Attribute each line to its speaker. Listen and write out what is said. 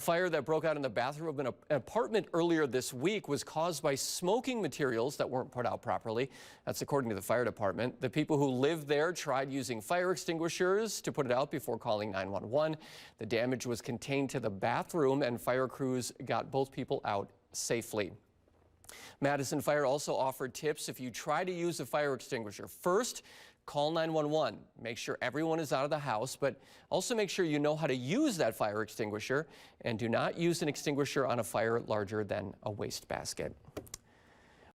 Speaker 1: Fire that broke out in the bathroom of an apartment earlier this week was caused by smoking materials that weren't put out properly. That's according to the fire department. The people who lived there tried using fire extinguishers to put it out before calling 911. The damage was contained to the bathroom and fire crews got both people out safely. Madison Fire also offered tips if you try to use a fire extinguisher. First, call 911. Make sure everyone is out of the house, but also make sure you know how to use that fire extinguisher, and do not use an extinguisher on a fire larger than a wastebasket.